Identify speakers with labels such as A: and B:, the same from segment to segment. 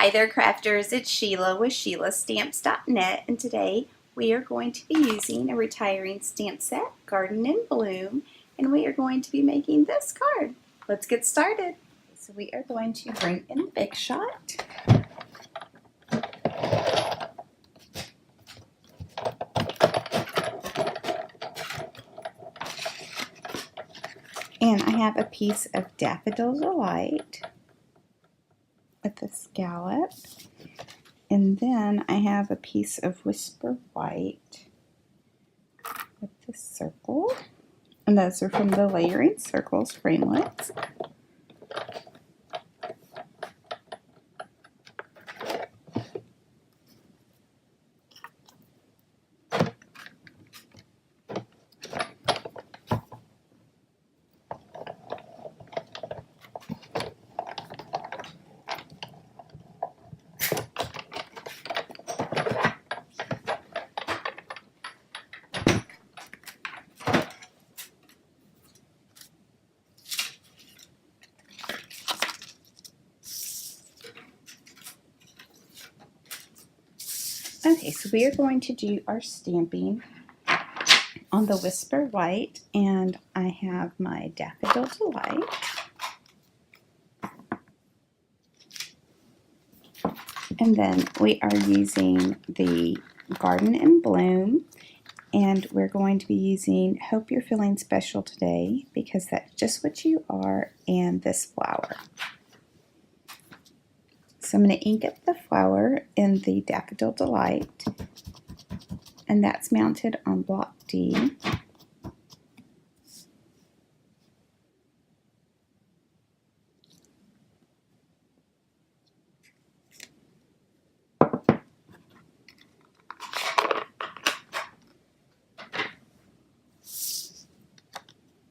A: Hi there crafters, it's Sheila with SheilaStamps.net, and today we are going to be using a retiring stamp set, Garden in Bloom, and we are going to be making this card. Let's get started. So we are going to bring in the Big Shot. And I have a piece of Daffodil Delight with a scallop. And then I have a piece of Whisper White with this circle. And those are from the Layering Circles Framelits. Okay, so we are going to do our stamping on the Whisper White, and I have my Daffodil Delight. And then we are using the Garden in Bloom, and we're going to be using Hope You're Feeling Special Today, because that's just what you are, and this flower. So I'm going to ink up the flower in the Daffodil Delight, and that's mounted on block D.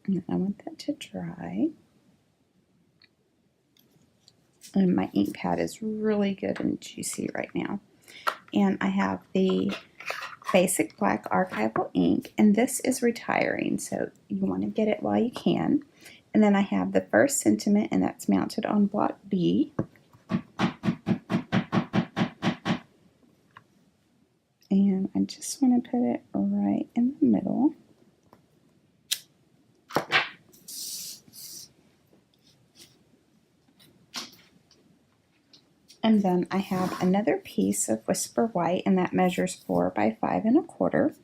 A: And I want that to dry. And my ink pad is really good and juicy right now. And I have the basic black archival ink, and this is retiring, so you want to get it while you can. And then I have the first sentiment, and that's mounted on block B. And I just want to put it right in the middle. And then I have another piece of Whisper White, and that measures 4 by 5 1/4.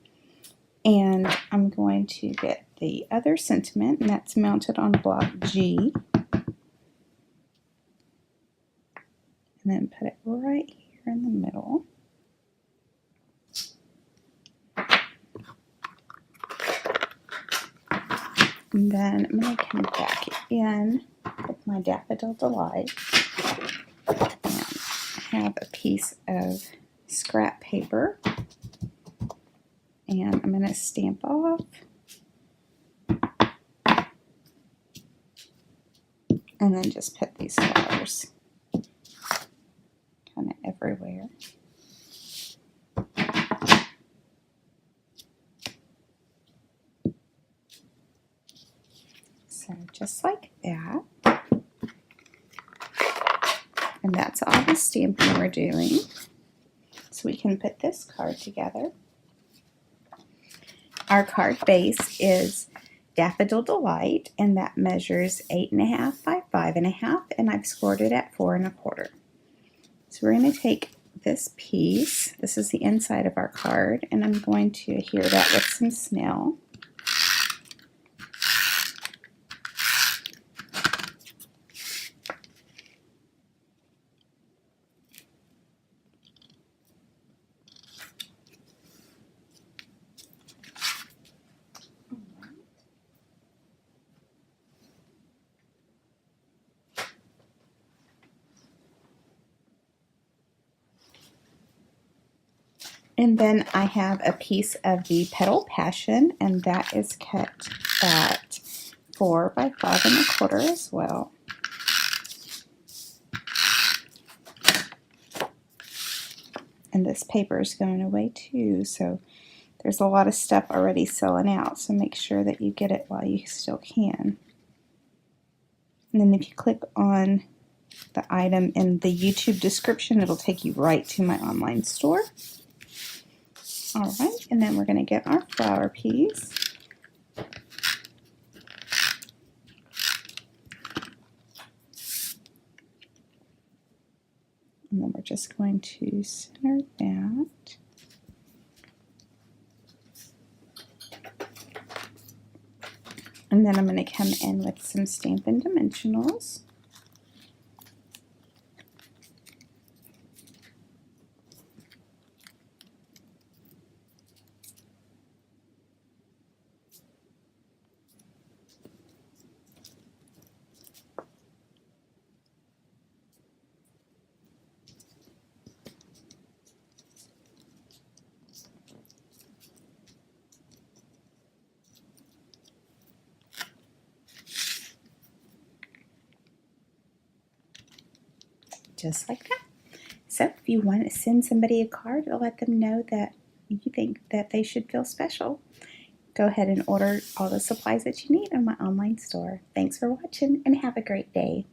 A: And I'm going to get the other sentiment, and that's mounted on block G. And then put it right here in the middle. And then I'm going to come back in with my Daffodil Delight. And I have a piece of scrap paper, and I'm going to stamp off. And then just put these flowers kind of everywhere. So just like that. And that's all the stamping we're doing. So we can put this card together. Our card base is Daffodil Delight, and that measures 8 1/2 by 5 1/2, and I've scored it at 4 1/4. So we're going to take this piece, this is the inside of our card, and I'm going to adhere that with some snail. And then I have a piece of the Petal Passion, and that is cut at 4 by 5 1/4 as well. And this paper is going away too, so there's a lot of stuff already selling out, so make sure that you get it while you still can. And then if you click on the item in the YouTube description. It'll take you right to my online store. All right, and then we're going to get our flower piece. And then we're just going to center that. And then I'm going to come in with some Stampin' Dimensionals. Just like that. So if you want to send somebody a card or let them know that you think that they should feel special, go ahead and order all the supplies that you need in my online store. Thanks for watching and have a great day.